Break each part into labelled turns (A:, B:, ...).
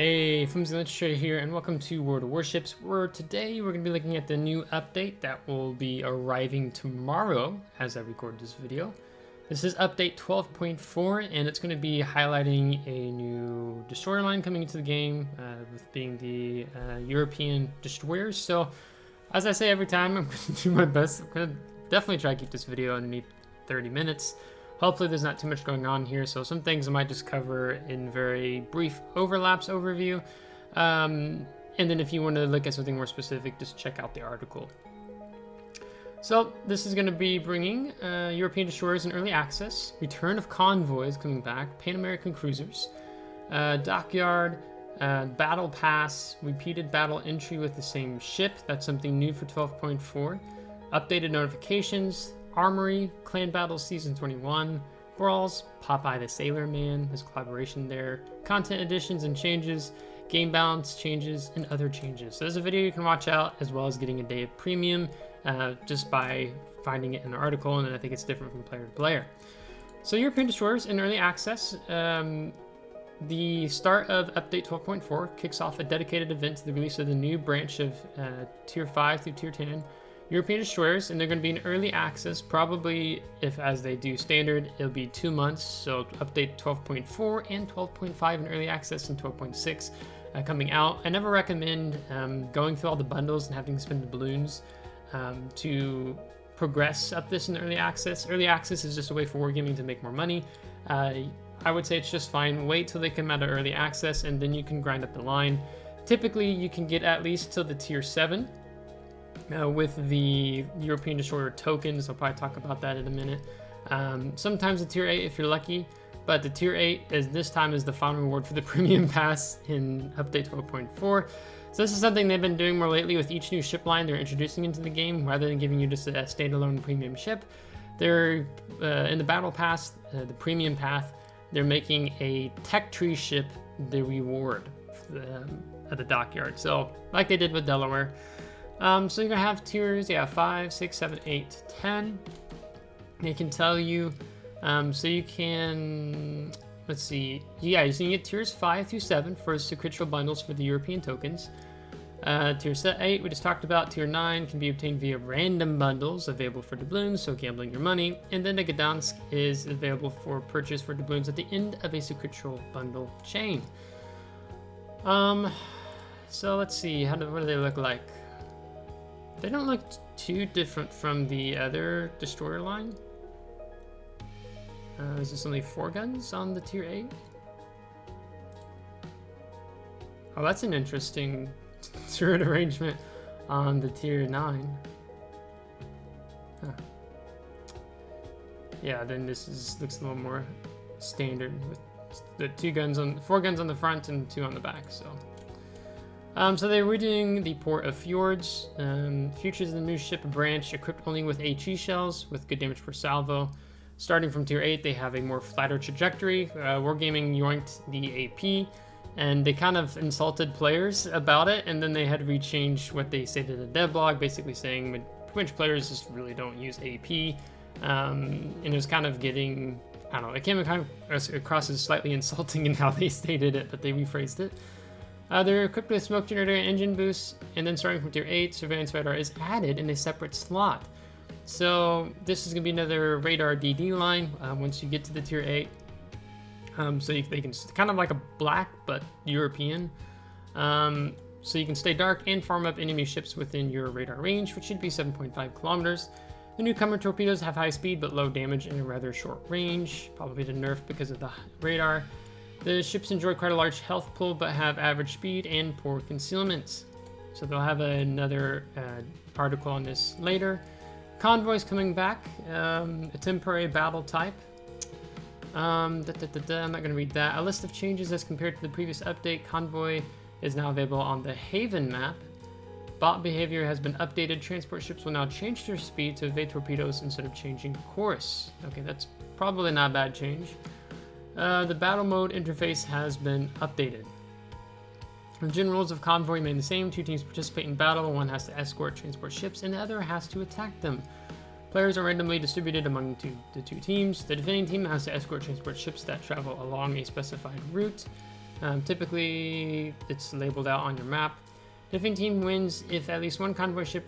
A: Hey, FlimsyLunchTray here, and welcome to World of Warships, where today we're going to be looking at the new update that will be arriving tomorrow as I record this video. This is update 12.4, and it's going to be highlighting a new destroyer line coming into the game, with being the European destroyers. So, as I say every time, I'm going to do my best. I'm going to definitely try to keep this video underneath 30 minutes. Hopefully there's not too much going on here, so some things I might just cover in very brief overlaps overview. And then if you want to look at something more specific, just check out the article. So this is going to be bringing European destroyers in early access, Return of Convoy is coming back, Pan American cruisers, Dockyard, Battle Pass, repeated battle entry with the same ship, that's something new for 12.4, updated notifications, Armory, Clan Battles Season 21, Brawls, Popeye The Sailor Man, there's collaboration there, content additions and changes, game balance changes, and other changes. So there's a video you can watch out, as well as getting a day of premium just by finding it in the article, and then I think it's different from player to player. So European destroyers in early access. The start of update 12.4 kicks off a dedicated event to the release of the new branch of Tier 5 through Tier 10 European destroyers, and they're going to be in early access, probably, if as they do standard, it'll be 2 months, so update 12.4 and 12.5 in early access and 12.6 coming out. I never recommend going through all the bundles and having to spend the balloons to progress up this in early access. Early access is just a way for wargaming to make more money. I would say it's just fine. Wait till they come out of early access, and then you can grind up the line. Typically, you can get at least till the Tier 7. With the European destroyer tokens. I'll probably talk about that in a minute. Sometimes the Tier 8 if you're lucky, but the Tier 8 is this time is the final reward for the premium pass in update 12.4. So this is something they've been doing more lately with each new ship line they're introducing into the game, rather than giving you just a standalone premium ship. They're in the battle pass, the premium path, they're making a tech tree ship the reward at the Dockyard. So like they did with Delaware. So you're gonna have tiers, 5, 6, 7, 8, 10. They can tell you, so you can, let's see, so you can get tiers 5 through 7 for sequential bundles for the European tokens. Tier 8, we just talked about. Tier 9 can be obtained via random bundles available for doubloons, so gambling your money. And then the Gdansk is available for purchase for doubloons at the end of a sequential bundle chain. So let's see, what do they look like? They don't look too different from the other destroyer line. Is this only 4 guns on the Tier 8? Oh, that's an interesting turret arrangement on the Tier 9. Huh. Yeah, then this looks a little more standard with the 4 guns on the front and 2 on the back. So they're redoing the port of Fjords. Features of the new ship branch equipped only with HE shells with good damage per salvo. Starting from Tier 8, they have a more flatter trajectory. Wargaming yoinked the AP, and they kind of insulted players about it, and then they had to rechange what they stated in the dev blog, basically saying which players just really don't use AP. And it was kind of getting, I don't know, it came kind of across as slightly insulting in how they stated it, but they rephrased it. They're equipped with smoke generator and engine boosts, and then starting from Tier 8, surveillance radar is added in a separate slot. So this is going to be another radar DD line once you get to the Tier 8. So they can, kind of like a black, but European. So you can stay dark and farm up enemy ships within your radar range, which should be 7.5 kilometers. The newcomer torpedoes have high speed, but low damage in a rather short range, probably the nerf because of the radar. The ships enjoy quite a large health pool, but have average speed and poor concealment. So they'll have another article on this later. Convoys coming back, a temporary battle type. I'm not going to read that. A list of changes as compared to the previous update. Convoy is now available on the Haven map. Bot behavior has been updated. Transport ships will now change their speed to evade torpedoes instead of changing course. Okay, that's probably not a bad change. The battle mode interface has been updated. The general rules of Convoy remain the same. 2 teams participate in battle. 1 has to escort transport ships, and the other has to attack them. Players are randomly distributed among the two teams. The defending team has to escort transport ships that travel along a specified route. Typically, it's labeled out on your map. Defending team wins if at least one convoy ship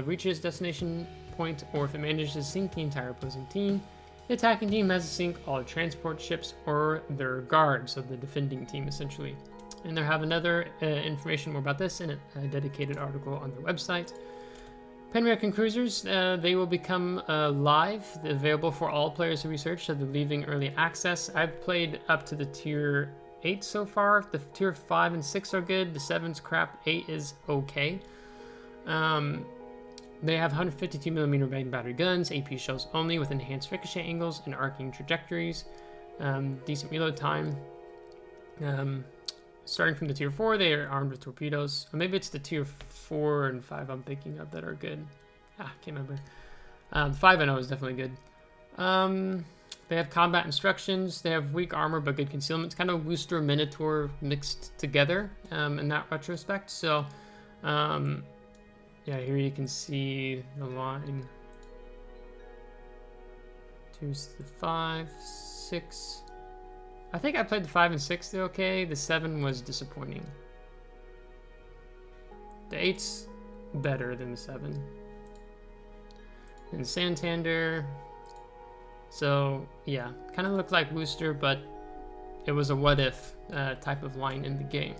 A: reaches destination point, or if it manages to sink the entire opposing team. The attacking team has to sink all transport ships or their guards, so the defending team essentially. And they have another information more about this in a dedicated article on their website. Pan-American cruisers, they will become live, available for all players to research, so they're leaving early access. I've played up to the tier 8 so far. The tier 5 and 6 are good, the 7's crap, 8 is okay. They have 152mm main battery guns, AP shells only with enhanced ricochet angles and arcing trajectories. Decent reload time. Starting from the tier 4, they are armed with torpedoes. Or maybe it's the tier 4 and 5 I'm thinking of that are good. Can't remember. 5 I know is definitely good. They have combat instructions. They have weak armor but good concealment. It's kind of Worcester Minotaur mixed together in that retrospect. So, yeah, here you can see the line. Here's the 5, 6. I think I played the 5 and 6, they're okay. The 7 was disappointing. The 8's better than the 7. And Santander. So, yeah, kind of looked like Worcester, but it was a what if type of line in the game.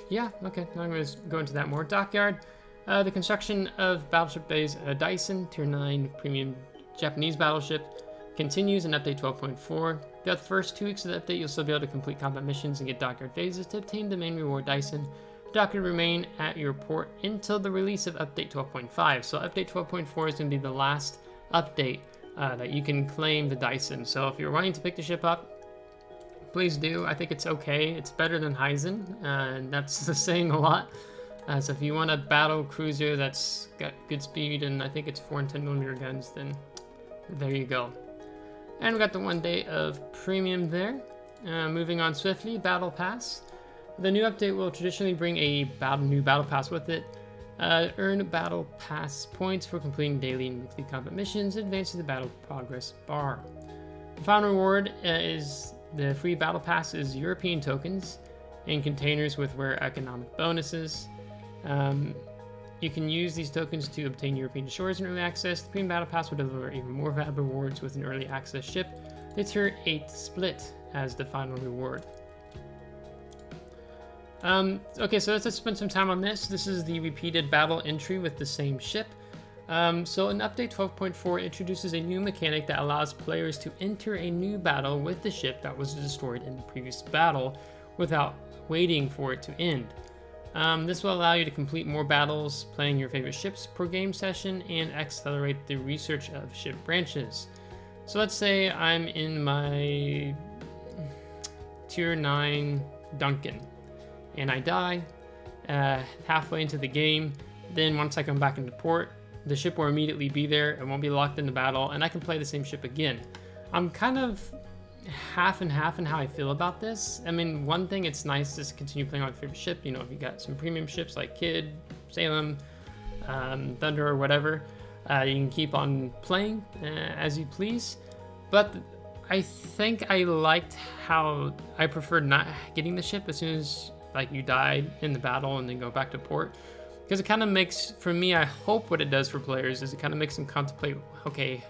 A: Yeah, okay, I'm going to go into that more. Dockyard. The construction of Battleship Bay's Dyson, Tier 9 premium Japanese battleship, continues in Update 12.4. Throughout the first 2 weeks of the update, you'll still be able to complete combat missions and get Dockyard phases. To obtain the main reward Dyson, the Dockyard will remain at your port until the release of Update 12.5. So Update 12.4 is going to be the last update that you can claim the Dyson. So if you're wanting to pick the ship up, please do. I think it's okay. It's better than Heisen, and that's saying a lot. So if you want a battle cruiser that's got good speed, and I think it's 4 and 10mm guns, then there you go. And we got the 1 day of premium there. Moving on swiftly, Battle Pass. The new update will traditionally bring a new Battle Pass with it. Earn Battle Pass points for completing daily and weekly combat missions. Advance to the Battle Progress bar. The final reward is the free Battle Pass is European tokens and containers with rare economic bonuses. You can use these tokens to obtain European shores and early access. The Premium Battle Pass will deliver even more valuable rewards with an early access ship. The Tier 8 split as the final reward. Okay, so let's spend some time on this. This is the repeated battle entry with the same ship. So in Update 12.4 introduces a new mechanic that allows players to enter a new battle with the ship that was destroyed in the previous battle without waiting for it to end. This will allow you to complete more battles playing your favorite ships per game session and accelerate the research of ship branches. So let's say I'm in my Tier 9 Duncan and I die halfway into the game. Then once I come back into port, the ship will immediately be there. It won't be locked in the battle, and I can play the same ship again. I'm kind of half and half in how I feel about this. I mean, one thing, it's nice to continue playing on your favorite ship. You know, if you got some premium ships like Kidd, Salem, Thunder, or whatever, you can keep on playing as you please. But I think I liked how I preferred not getting the ship as soon as like you died in the battle and then go back to port. Because it kind of makes, for me, I hope what it does for players is it kind of makes them contemplate, okay,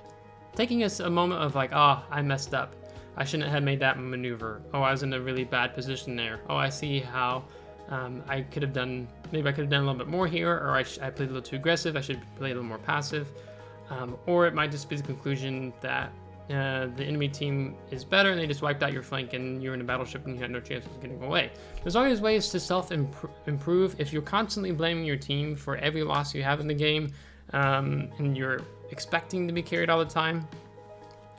A: taking us a moment of like, oh, I messed up. I shouldn't have made that maneuver. Oh, I was in a really bad position there. Oh, I see how I could have done, maybe I could have done a little bit more here, or I played a little too aggressive. I should play a little more passive. Or it might just be the conclusion that the enemy team is better and they just wiped out your flank and you're in a battleship and you had no chance of getting away. There's always ways to self-improve. If you're constantly blaming your team for every loss you have in the game and you're expecting to be carried all the time,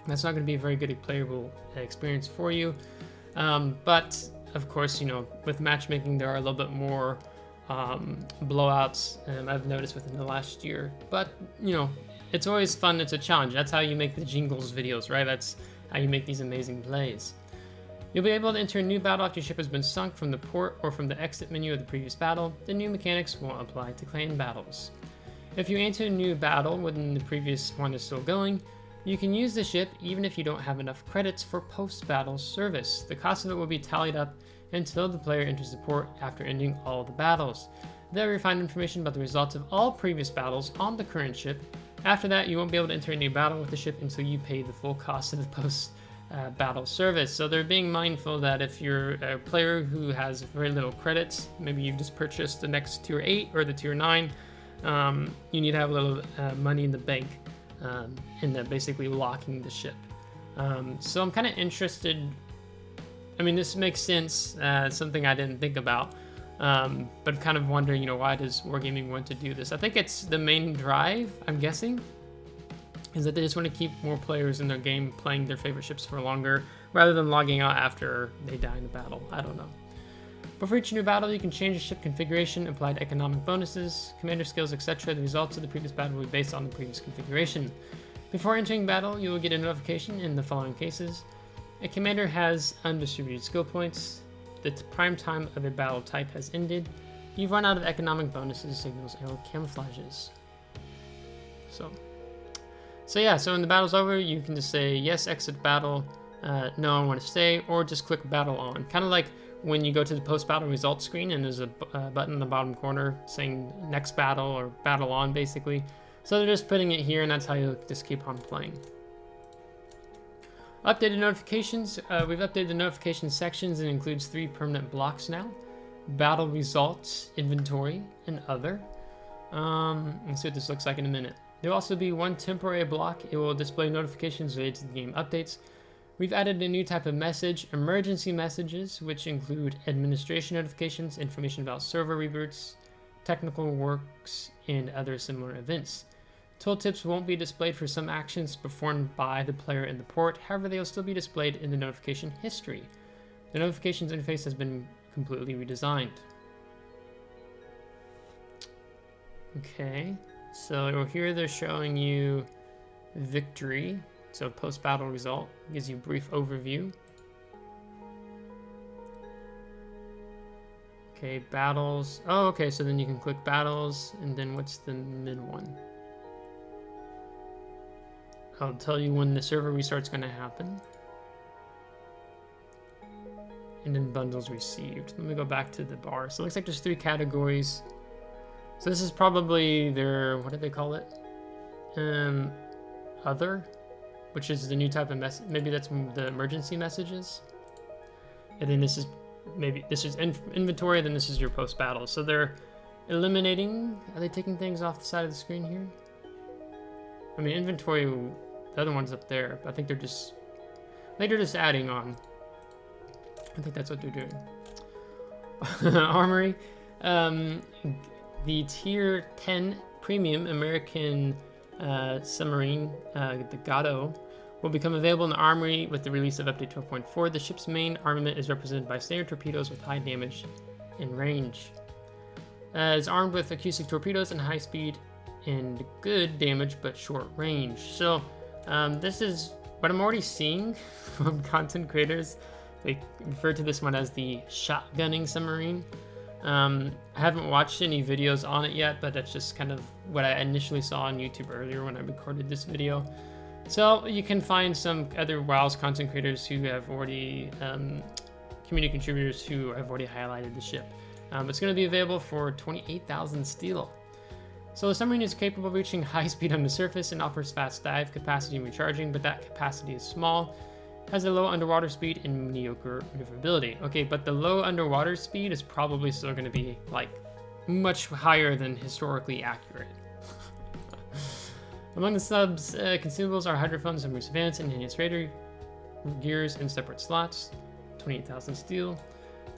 A: that's not going to be a very good playable experience for you. But of course, you know, with matchmaking, there are a little bit more blowouts I've noticed within the last year. But, you know, it's always fun. It's a challenge. That's how you make the Jingles videos, right? That's how you make these amazing plays. You'll be able to enter a new battle after your ship has been sunk from the port or from the exit menu of the previous battle. The new mechanics won't apply to clan battles. If you enter a new battle when the previous one is still going, You can use the ship even if you don't have enough credits for post-battle service. The cost of it will be tallied up until the player enters the port after ending all the battles. There you'll find information about the results of all previous battles on the current ship. After that, you won't be able to enter a new battle with the ship until you pay the full cost of the post-battle service. So they're being mindful that if you're a player who has very little credits, maybe you've just purchased the next tier 8 or the tier 9, you need to have a little money in the bank. In that basically locking the ship. So I'm kind of interested. I mean, this makes sense. Something I didn't think about, but kind of wondering, why does Wargaming want to do this? I think it's the main drive. I'm guessing is that they just want to keep more players in their game playing their favorite ships for longer, rather than logging out after they die in the battle. I don't know. Before each new battle, you can change the ship configuration, applied economic bonuses, commander skills, etc. The results of the previous battle will be based on the previous configuration. Before entering battle, you will get a notification in the following cases. A commander has undistributed skill points. The prime time of a battle type has ended. You've run out of economic bonuses, signals, and camouflages. So when the battle's over, you can just say, yes, exit battle, no, I want to stay, or just click battle on. Kind of like when you go to the post-battle results screen and there's a button in the bottom corner saying next battle or battle on, basically. So they're just putting it here, and that's how you just keep on playing. Updated notifications. We've updated the notification sections and includes 3 permanent blocks now. Battle results, inventory, and other. Let's see what this looks like in a minute. There'll also be 1 temporary block. It will display notifications related to the game updates. We've added a new type of message, emergency messages, which include administration notifications, information about server reboots, technical works, and other similar events. Tooltips won't be displayed for some actions performed by the player in the port, however they will still be displayed in the notification history. The notifications interface has been completely redesigned. Okay, so here they're showing you victory. So post-battle result gives you a brief overview. Okay, battles. Oh, okay, so then you can click battles, and then what's the mid one? I'll tell you when the server restart's going to happen. And then bundles received. Let me go back to the bar. So it looks like there's 3 categories. So this is probably their, what do they call it? Other, which is the new type of message. Maybe that's the emergency messages. And then this is inventory, then this is your post-battle. So they're eliminating, are they taking things off the side of the screen here? I mean, inventory, the other one's up there, but I think they're just adding on. I think that's what they're doing. Armory, the tier 10 premium American submarine, the Gato, will become available in the Armory with the release of Update 12.4. The ship's main armament is represented by standard torpedoes with high damage and range. It's armed with acoustic torpedoes and high speed and good damage but short range. So this is what I'm already seeing from content creators. They refer to this one as the shotgunning submarine. I haven't watched any videos on it yet, but that's just kind of what I initially saw on YouTube earlier when I recorded this video. So you can find some other WoW's content creators who have already, community contributors who have already highlighted the ship. It's going to be available for 28,000 steel. So the submarine is capable of reaching high speed on the surface and offers fast dive capacity and recharging, but that capacity is small. Has a low underwater speed and mediocre maneuverability. Okay, but the low underwater speed is probably still going to be like much higher than historically accurate. Among the sub's consumables are hydrophones, submerged advance, and enhanced radar gears in separate slots. 28,000 steel.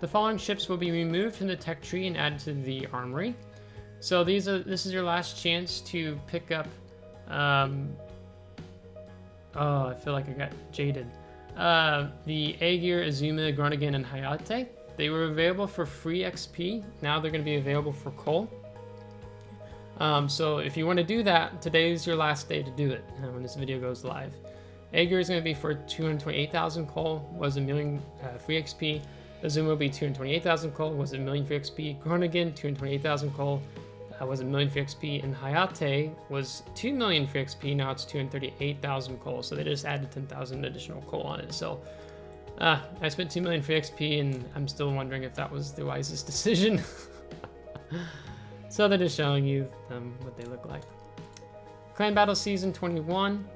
A: The following ships will be removed from the tech tree and added to the Armory. So this is your last chance to pick up. Oh, I feel like I got jaded. The Aegir, Azuma, Groningen, and Hayate. They were available for free XP. Now they're going to be available for coal. So if you want to do that, today's your last day to do it when this video goes live. Aegir is going to be for 228,000 coal, was a million free XP. Azuma will be 228,000 coal, was a million free XP. Groningen, 228,000 coal, was a million free XP, and Hayate was 2 million free XP. Now it's 238,000 coal, so they just added 10,000 additional coal on it. So I spent 2 million free XP, and I'm still wondering if that was the wisest decision. So they're just showing you what they look like. Clan Battle Season 21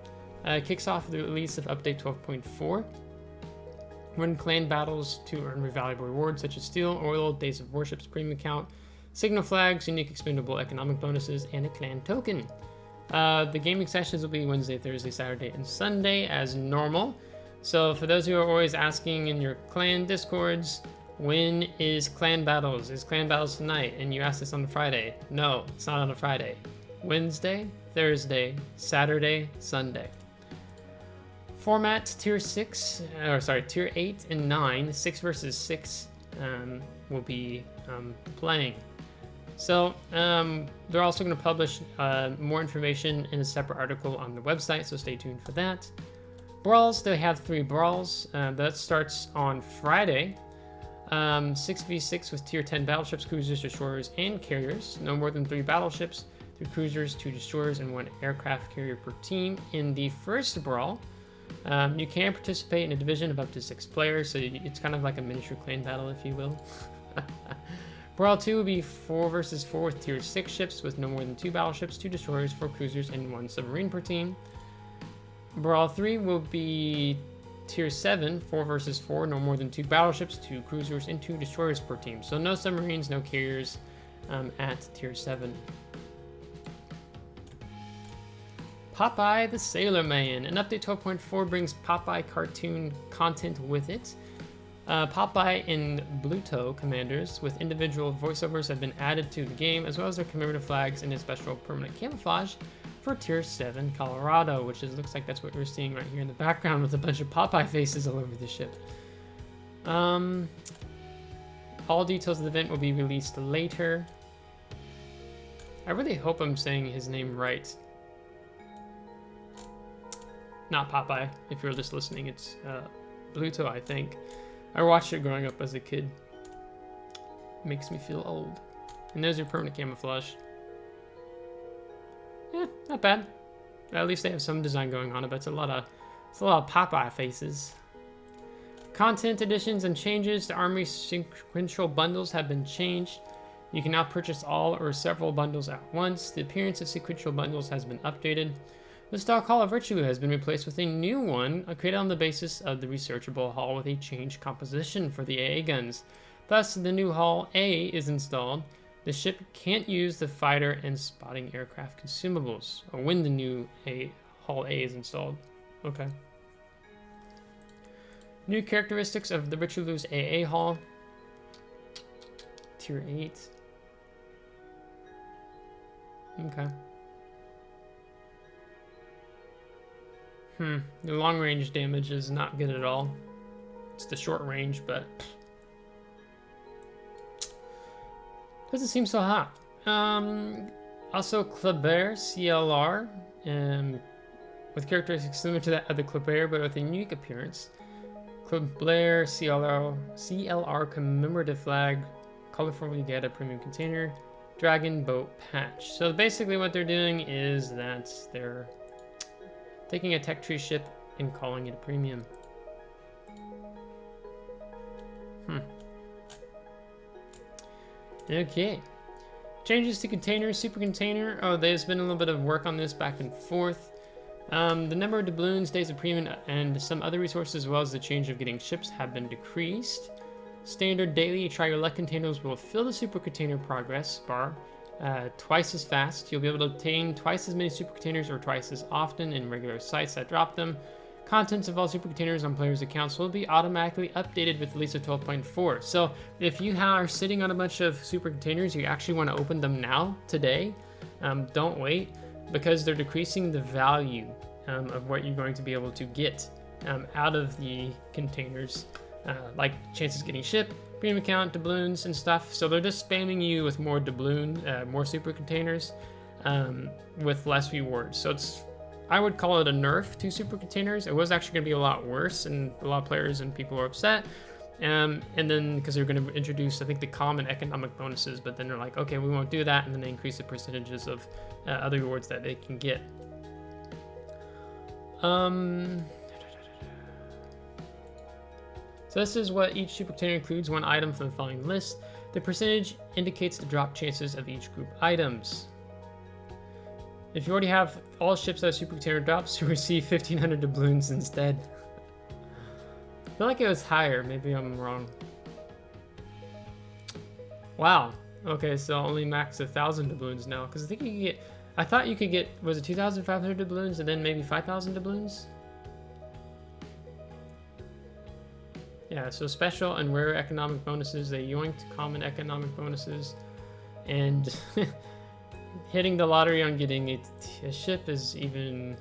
A: kicks off with the release of Update 12.4. Run clan battles to earn valuable rewards such as Steel, Oil, Days of Warships Premium Account, Signal Flags, unique expendable economic bonuses, and a clan token. The gaming sessions will be Wednesday, Thursday, Saturday, and Sunday as normal. So for those who are always asking in your clan discords, when is clan battles? Is clan battles tonight? And you asked this on a Friday. No, it's not on a Friday. Wednesday, Thursday, Saturday, Sunday. Format tier 8 and 9, 6 versus 6 will be playing. So they're also going to publish more information in a separate article on the website, so stay tuned for that. Brawls, they have 3 Brawls. That starts on Friday. 6v6 with tier 10 battleships, cruisers, destroyers, and carriers. No more than 3 battleships, 3 cruisers, 2 destroyers, and 1 aircraft carrier per team. In the first Brawl, you can participate in a division of up to 6 players, so it's kind of like a miniature clan battle, if you will. Brawl 2 will be 4 versus 4 with tier 6 ships with no more than 2 battleships, 2 destroyers, 4 cruisers, and 1 submarine per team. Brawl 3 will be tier 7, 4 versus 4, no more than 2 battleships, 2 cruisers, and 2 destroyers per team. So no submarines, no carriers at tier 7. Popeye The Sailor Man. An update 12.4 brings Popeye cartoon content with it. Popeye and Bluto commanders with individual voiceovers have been added to the game, as well as their commemorative flags and its special permanent camouflage for Tier 7 Colorado, which looks like that's what we're seeing right here in the background with a bunch of Popeye faces all over the ship. All details of the event will be released later. I really hope I'm saying his name right. Not Popeye, if you're just listening, it's Bluto, I think. I watched it growing up as a kid. Makes me feel old. And there's your permanent camouflage. Yeah, not bad. At least they have some design going on it, but it's a lot of Popeye faces. Content additions and changes to Armory sequential bundles have been changed. You can now purchase all or several bundles at once. The appearance of sequential bundles has been updated. The stock Hall of Virtue has been replaced with a new one, created on the basis of the researchable hull with a changed composition for the AA guns. Thus, the new Hull A is installed. The ship can't use the fighter and spotting aircraft consumables, or when the new Hull A is installed. Okay. New characteristics of the Richelieu's AA hull. Tier 8. Okay. The long range damage is not good at all. It's the short range, but doesn't seem so hot. Also Kleber CLR, with characteristics similar to that of the Kleber, but with a unique appearance. Kleber CLR commemorative flag, colorful regatta premium container, dragon boat patch. So basically what they're doing is that they're taking a tech tree ship and calling it a premium. Okay. Changes to containers, super container. Oh, there's been a little bit of work on this back and forth. The number of doubloons, days of premium, and some other resources, as well as the change of getting ships, have been decreased. Standard daily try your luck containers will fill the super container progress bar twice as fast. You'll be able to obtain twice as many super containers or twice as often in regular sites that drop them. Contents of all super containers on players' accounts will be automatically updated with release of 12.4. So if you are sitting on a bunch of super containers, you actually want to open them now, today. Don't wait, because they're decreasing the value of what you're going to be able to get out of the containers, like chances of getting ship, premium account, doubloons, and stuff. So they're just spamming you with more doubloon, more super containers, with less rewards. So I would call it a nerf to super containers. It was actually going to be a lot worse, and a lot of players and people were upset. And then because they're going to introduce, I think, the common economic bonuses, but then they're like, okay, we won't do that, and then they increase the percentages of other rewards that they can get. So this is what each super container includes: one item from the following list. The percentage indicates the drop chances of each group items. If you already have all ships that super container drops, you receive 1,500 doubloons instead. I feel like it was higher. Maybe I'm wrong. Wow. Okay, so only max 1,000 doubloons now. Because I think you could get... I thought you could get... Was it 2,500 doubloons and then maybe 5,000 doubloons? Yeah, so special and rare economic bonuses. They yoinked common economic bonuses. And hitting the lottery on getting a ship is even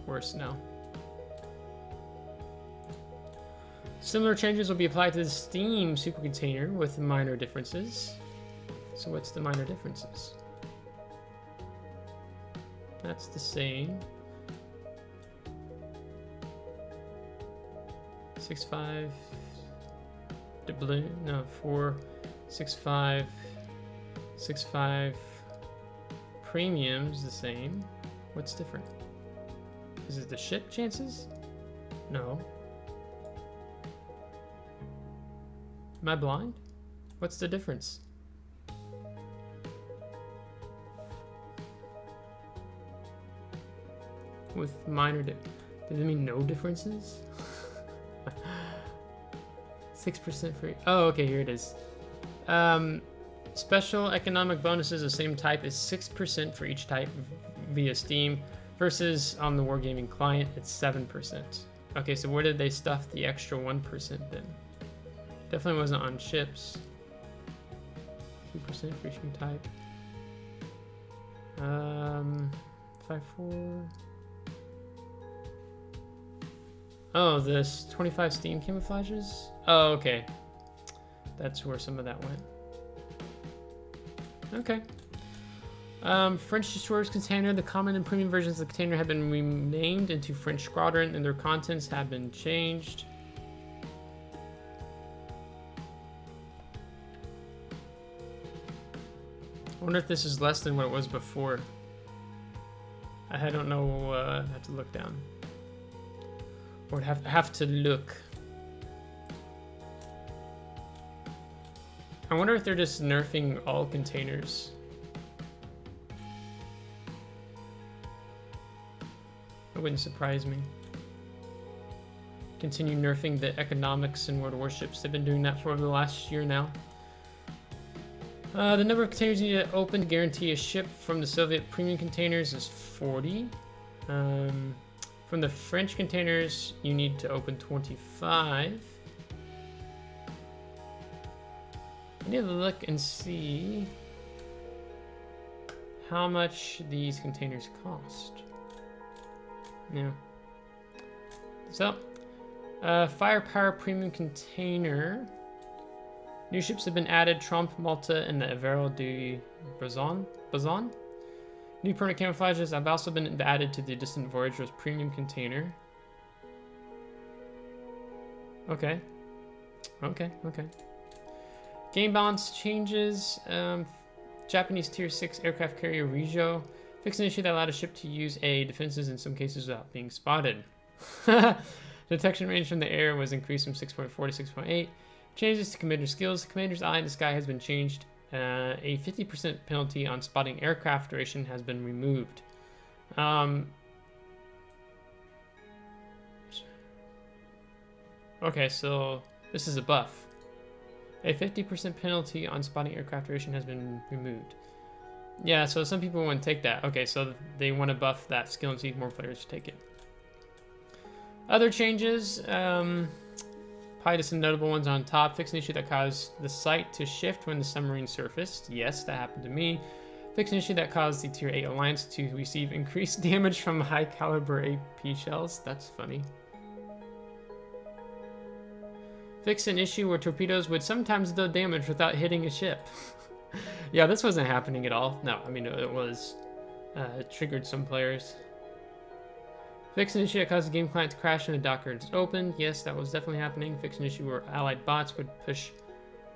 A: worse now. Similar changes will be applied to the Steam super container with minor differences. So what's the minor differences? That's the same. 6.5 doubloon, no, 4, 6.5, 6.5 premium's the same. What's different? Is it the ship chances? No. Am I blind? What's the difference? With minor does it mean no differences? 6% free. Oh, okay, here it is. Special economic bonuses of same type is 6% for each type via Steam, versus on the Wargaming client, it's 7%. Okay, so where did they stuff the extra 1% then? Definitely wasn't on ships. 2% for each new type. 5.4. Oh, this 25 Steam camouflages? Oh, okay. That's where some of that went. Okay. French Destroyer's container. The common and premium versions of the container have been renamed into French Squadron, and their contents have been changed. I wonder if this is less than what it was before. I don't know. I have to look down. Or have to look. I wonder if they're just nerfing all containers. It wouldn't surprise me. Continue nerfing the economics in World of Warships. They've been doing that for over the last year now. The number of containers you need to open to guarantee a ship from the Soviet premium containers is 40. From the French containers, you need to open 25. I need to look and see how much these containers cost. Yeah. So, Firepower Premium Container. New ships have been added: Trump, Malta, and the Avero de Bazan. New permanent camouflages have also been added to the Distant Voyager's Premium Container. Okay. Game balance changes. Japanese Tier 6 aircraft carrier Rijo fixed an issue that allowed a ship to use A defenses in some cases without being spotted. Detection range from the air was increased from 6.4 to 6.8. Changes to commander skills. The commander's eye in the sky has been changed. A 50% penalty on spotting aircraft duration has been removed. Okay, so this is a buff. A 50% penalty on spotting aircraft duration has been removed. Yeah, so some people wouldn't take that. Okay, so they want to buff that skill and see if more players take it. Other changes, probably just some notable ones on top. Fix an issue that caused the sight to shift when the submarine surfaced. Yes, that happened to me. Fix an issue that caused the Tier 8 Alliance to receive increased damage from high caliber AP shells. That's funny. Fix an issue where torpedoes would sometimes do damage without hitting a ship. Yeah, this wasn't happening at all. No, I mean, it was. It triggered some players. Fix an issue that caused the game client to crash when the Dockyard is open. Yes, that was definitely happening. Fix an issue where allied bots would push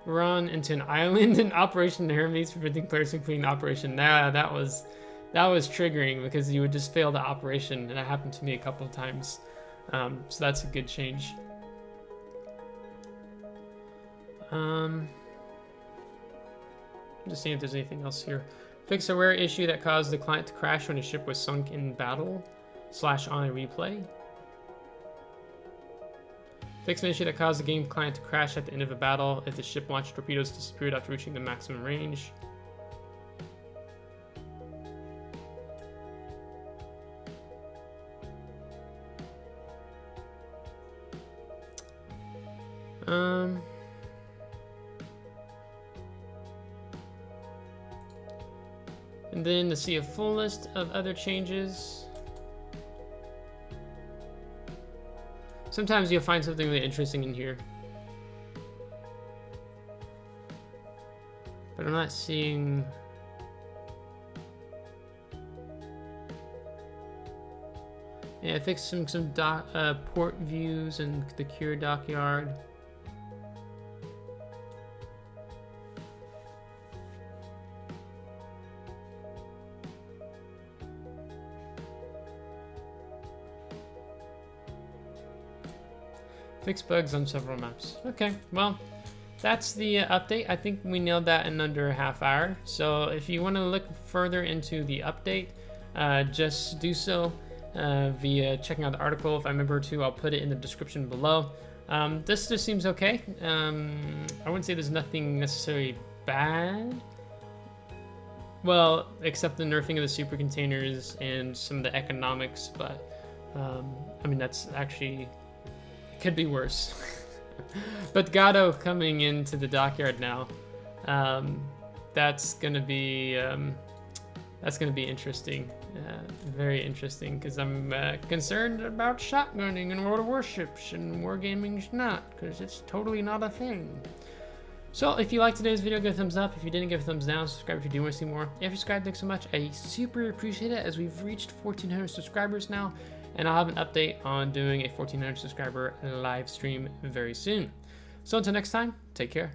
A: run into an island in Operation Nerfs, preventing players from completing operation. Nah, that was triggering because you would just fail the operation, and that happened to me a couple of times. So that's a good change. Just seeing if there's anything else here. Fix a rare issue that caused the client to crash when a ship was sunk in battle / on a replay. Fix an issue that caused the game client to crash at the end of a battle if the ship launched torpedoes disappeared after reaching the maximum range. And then to see a full list of other changes. Sometimes you'll find something really interesting in here. But I'm not seeing... Yeah, I fixed some port views and the Cure Dockyard. Fix bugs on several maps. Okay, well, that's the update. I think we nailed that in under a half hour. So if you want to look further into the update, just do so via checking out the article. If I remember to, I'll put it in the description below. This just seems okay. I wouldn't say there's nothing necessarily bad. Well, except the nerfing of the super containers and some of the economics, but I mean, that's actually... could be worse. But Gato coming into the Dockyard now, that's gonna be interesting, very interesting, because I'm concerned about shotgunning in World of Warships, and wargaming's not, because it's totally not a thing. So if you liked today's video, give a thumbs up. If you didn't, give a thumbs down. Subscribe if you do want to see more. If you subscribed, thanks so much. I super appreciate it, as we've reached 1,400 subscribers now. And I'll have an update on doing a 1,400 subscriber live stream very soon. So until next time, take care.